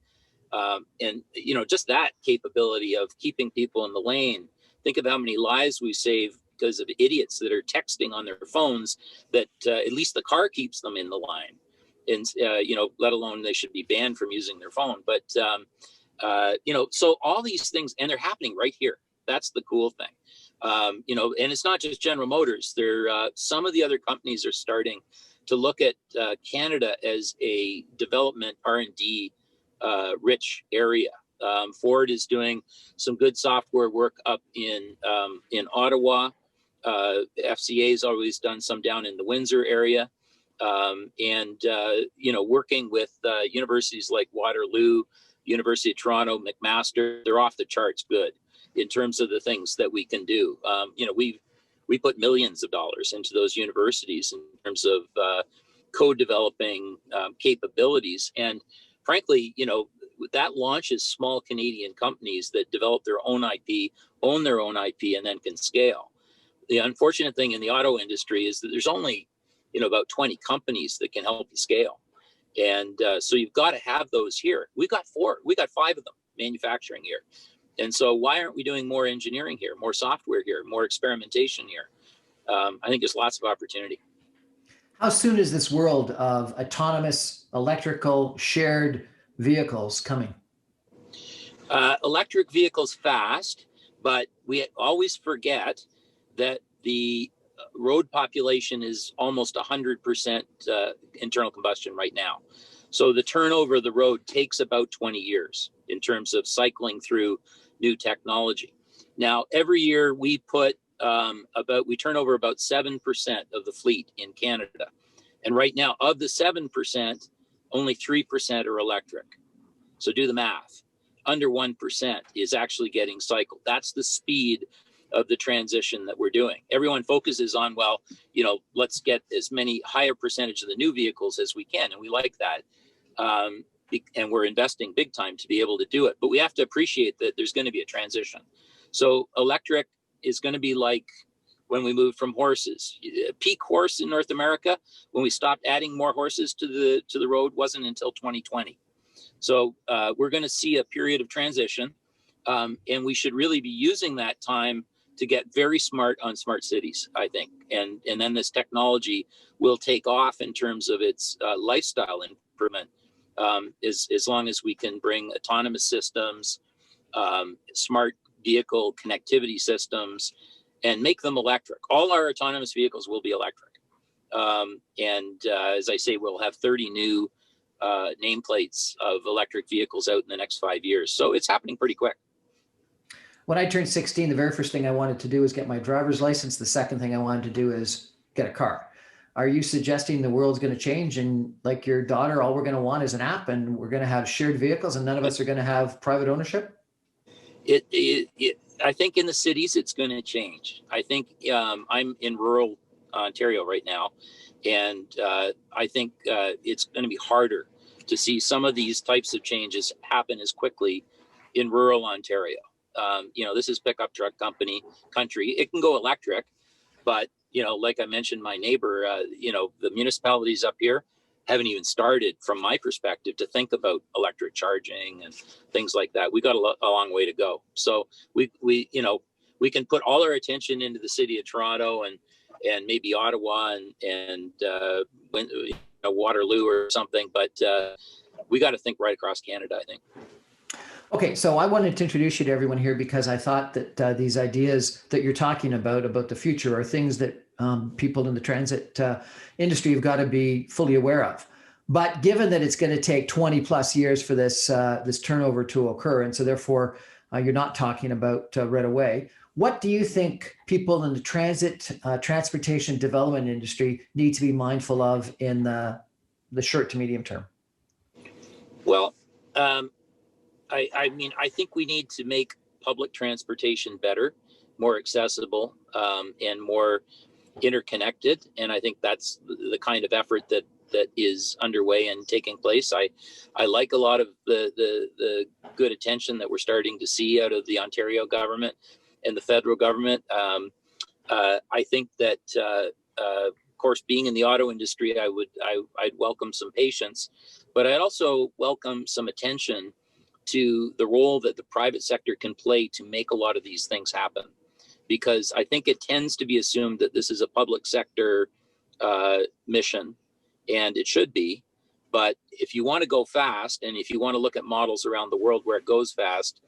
[SPEAKER 3] Just that capability of keeping people in the lane. Think of how many lives we save because of idiots that are texting on their phones that at least the car keeps them in the line. And, let alone they should be banned from using their phone. But, so all these things, and they're happening right here. That's the cool thing. And it's not just General Motors. Some of the other companies are starting to look at Canada as a development R&D rich area. Ford is doing some good software work up in Ottawa. FCA has always done some down in the Windsor area. Working with universities like Waterloo, University of Toronto, McMaster, they're off the charts good in terms of the things that we can do. We put millions of dollars into those universities in terms of co-developing capabilities. And frankly, that launches small Canadian companies that develop their own IP, own their own IP, and then can scale. The unfortunate thing in the auto industry is that there's only about 20 companies that can help you scale. And so you've got to have those here. We got 5 of them manufacturing here. And so why aren't we doing more engineering here, more software here, more experimentation here? I think there's lots of opportunity.
[SPEAKER 1] How soon is this world of autonomous, electrical, shared vehicles coming?
[SPEAKER 3] Electric vehicles fast, but we always forget that the road population is almost 100% internal combustion right now. So the turnover of the road takes about 20 years in terms of cycling through new technology. Now, every year we put we turn over about 7% of the fleet in Canada. And right now, of the 7%, only 3% are electric. So do the math. Under 1% is actually getting cycled. That's the speed of the transition that we're doing. Everyone focuses on, well, let's get as many higher percentage of the new vehicles as we can. And we like that. And we're investing big time to be able to do it. But we have to appreciate that there's going to be a transition. So electric is going to be like when we moved from horses. Peak horse in North America, when we stopped adding more horses to the road, wasn't until 2020. So we're going to see a period of transition, and we should really be using that time to get very smart on smart cities, I think. And then this technology will take off in terms of its lifestyle improvement, as long as we can bring autonomous systems, smart vehicle connectivity systems, and make them electric. All our autonomous vehicles will be electric. As I say, we'll have 30 new nameplates of electric vehicles out in the next 5 years. So it's happening pretty quick.
[SPEAKER 1] When I turned 16, the very first thing I wanted to do was get my driver's license. The second thing I wanted to do is get a car. Are you suggesting the world's going to change, and like your daughter, all we're going to want is an app, and we're going to have shared vehicles, and none of us are going to have private ownership?
[SPEAKER 3] I think in the cities, it's going to change. I think I'm in rural Ontario right now, and I think it's going to be harder to see some of these types of changes happen as quickly in rural Ontario. This is pickup truck country. It can go electric, but like I mentioned, my neighbor, the municipalities up here haven't even started, from my perspective, to think about electric charging and things like that. We got a long way to go. So we can put all our attention into the city of Toronto and maybe Ottawa and Waterloo or something, but we got to think right across Canada, I think.
[SPEAKER 1] Okay, so I wanted to introduce you to everyone here because I thought that these ideas that you're talking about the future, are things that people in the transit industry have got to be fully aware of. But given that it's going to take 20 plus years for this turnover to occur, and so therefore you're not talking about right away, what do you think people in the transportation development industry need to be mindful of in the short to medium term?
[SPEAKER 3] Well, I think we need to make public transportation better, more accessible, and more interconnected. And I think that's the kind of effort that is underway and taking place. I like a lot of the good attention that we're starting to see out of the Ontario government and the federal government. I think that, of course, being in the auto industry, I'd welcome some patience, but I'd also welcome some attention to the role that the private sector can play to make a lot of these things happen. Because I think it tends to be assumed that this is a public sector mission, and it should be. But if you want to go fast, and if you want to look at models around the world where it goes fast,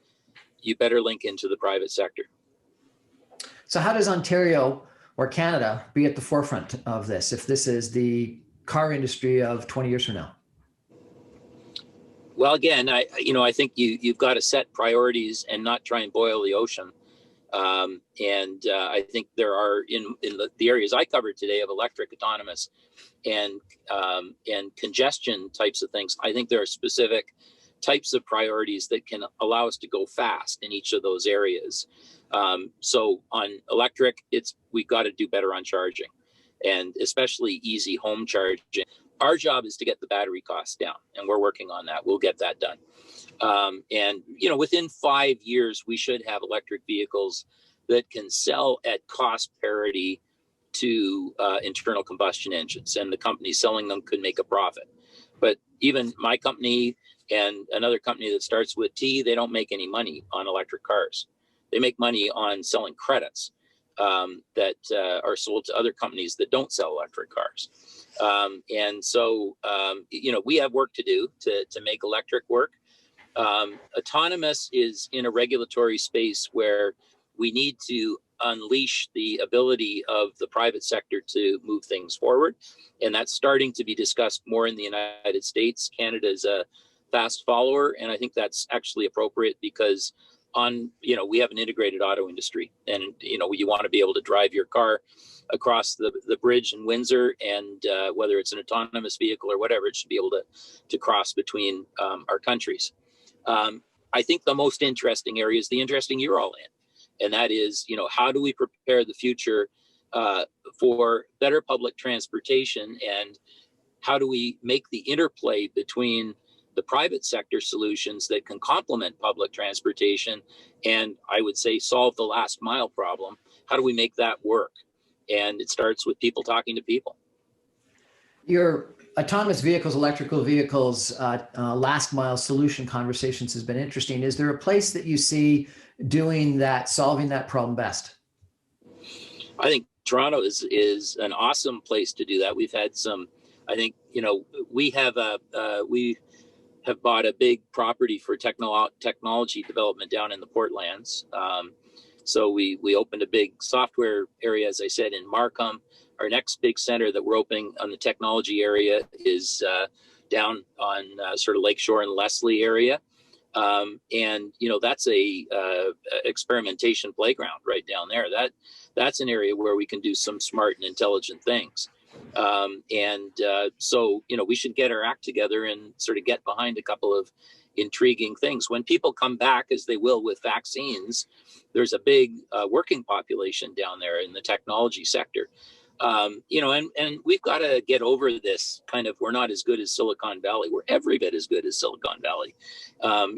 [SPEAKER 3] you better link into the private sector.
[SPEAKER 1] So how does Ontario or Canada be at the forefront of this, if this is the car industry of 20 years from now?
[SPEAKER 3] Well, again, I think you've got to set priorities and not try and boil the ocean. I think there are in the areas I covered today of electric, autonomous, and congestion types of things. I think there are specific types of priorities that can allow us to go fast in each of those areas. So on electric, we've got to do better on charging, and especially easy home charging. Our job is to get the battery costs down, and we're working on that. We'll get that done. Within 5 years, we should have electric vehicles that can sell at cost parity to internal combustion engines, and the company selling them could make a profit. But even my company and another company that starts with T, they don't make any money on electric cars. They make money on selling credits that are sold to other companies that don't sell electric cars. We have work to do to make electric work. Autonomous is in a regulatory space where we need to unleash the ability of the private sector to move things forward. And that's starting to be discussed more in the United States. Canada is a fast follower, and I think that's actually appropriate because we have an integrated auto industry, and you want to be able to drive your car across the bridge in Windsor, and whether it's an autonomous vehicle or whatever, it should be able to cross between our countries. I think the most interesting area is the interesting you're all in, and that is, how do we prepare the future for better public transportation, and how do we make the interplay between the private sector solutions that can complement public transportation and, I would say, solve the last mile problem? How do we make that work? And it starts with people talking to people.
[SPEAKER 1] Your autonomous vehicles, electrical vehicles, last mile solution conversations has been interesting. Is there a place that you see doing that, solving that problem best?
[SPEAKER 3] I think Toronto is an awesome place to do that. We've had some, I think, we have bought a big property for technology development down in the Portlands. So we opened a big software area, as I said, in Markham. Our next big center that we're opening on the technology area is down on sort of Lakeshore and Leslie area. And that's a experimentation playground right down there. That's an area where we can do some smart and intelligent things. So we should get our act together and sort of get behind a couple of intriguing things. When people come back, as they will with vaccines, there's a big working population down there in the technology sector. And we've got to get over this kind of, we're not as good as Silicon Valley. We're every bit as good as Silicon Valley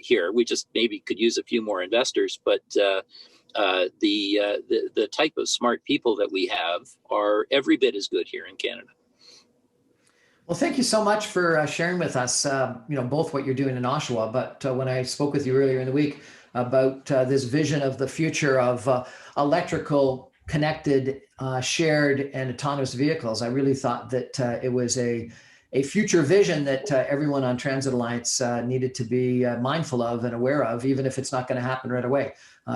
[SPEAKER 3] here. We just maybe could use a few more investors, but the type of smart people that we have are every bit as good here in Canada.
[SPEAKER 1] Well, thank you so much for sharing with us, both what you're doing in Oshawa, but when I spoke with you earlier in the week about this vision of the future of electrical, connected, shared, and autonomous vehicles, I really thought that it was a future vision that everyone on Transit Alliance needed to be mindful of and aware of, even if it's not going to happen right away,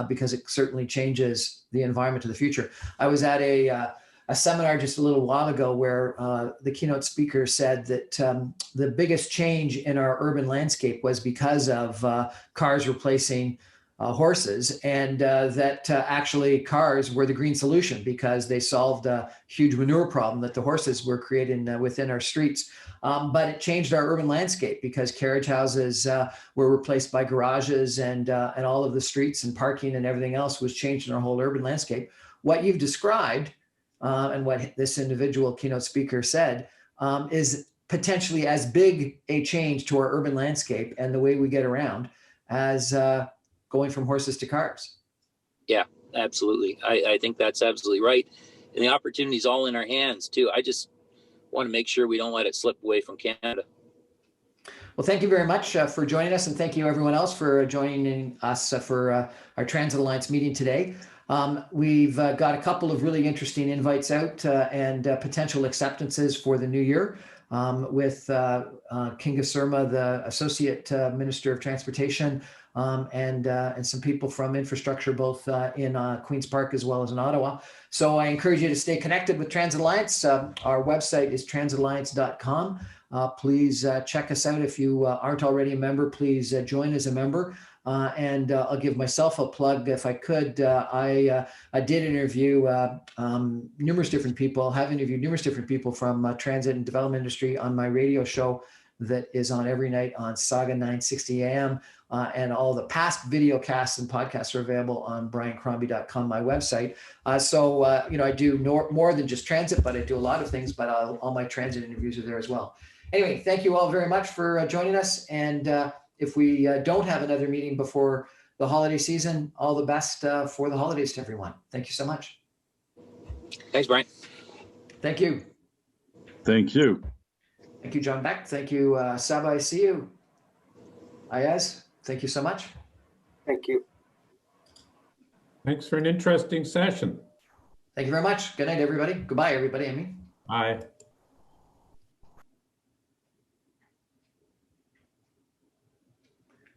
[SPEAKER 1] because it certainly changes the environment of the future. I was at a seminar just a little while ago where the keynote speaker said that the biggest change in our urban landscape was because of cars replacing horses, and that actually cars were the green solution because they solved a huge manure problem that the horses were creating within our streets. But it changed our urban landscape because carriage houses were replaced by garages, and all of the streets and parking and everything else was changed in our whole urban landscape. What you've described and what this individual keynote speaker said is potentially as big a change to our urban landscape and the way we get around as going from horses to cars. Yeah,
[SPEAKER 3] absolutely. I think that's absolutely right. And the opportunity is all in our hands too. I just want to make sure we don't let it slip away from Canada. Well, thank you very much for joining us, and thank you everyone else for joining us for our Transit Alliance meeting today. We've got a couple of really interesting invites out and potential acceptances for the new year with Kinga Surma, the Associate Minister of Transportation, and some people from infrastructure, both in Queen's Park as well as in Ottawa. So I encourage you to stay connected with Transit Alliance. Our website is transitalliance.com. Please check us out. If you aren't already a member, please join as a member. And I'll give myself a plug if I could. I did interview numerous different people, have interviewed numerous different people from transit and development industry on my radio show that is on every night on Saga 960 AM. And all the past video casts and podcasts are available on briancrombie.com, my website. So I do more than just transit, but I do a lot of things, but all my transit interviews are there as well. Anyway, thank you all very much for joining us. And if we don't have another meeting before the holiday season, all the best for the holidays to everyone. Thank you so much. Thanks, Brian. Thank you.
[SPEAKER 5] Thank you.
[SPEAKER 1] Thank you, John Beck. Thank you, Saba. I see you. Ayaz, thank you so much.
[SPEAKER 6] Thank you.
[SPEAKER 5] Thanks for an interesting session.
[SPEAKER 1] Thank you very much. Good night, everybody. Goodbye, everybody. I mean.
[SPEAKER 5] Bye.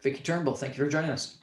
[SPEAKER 1] Vicky Turnbull, thank you for joining us.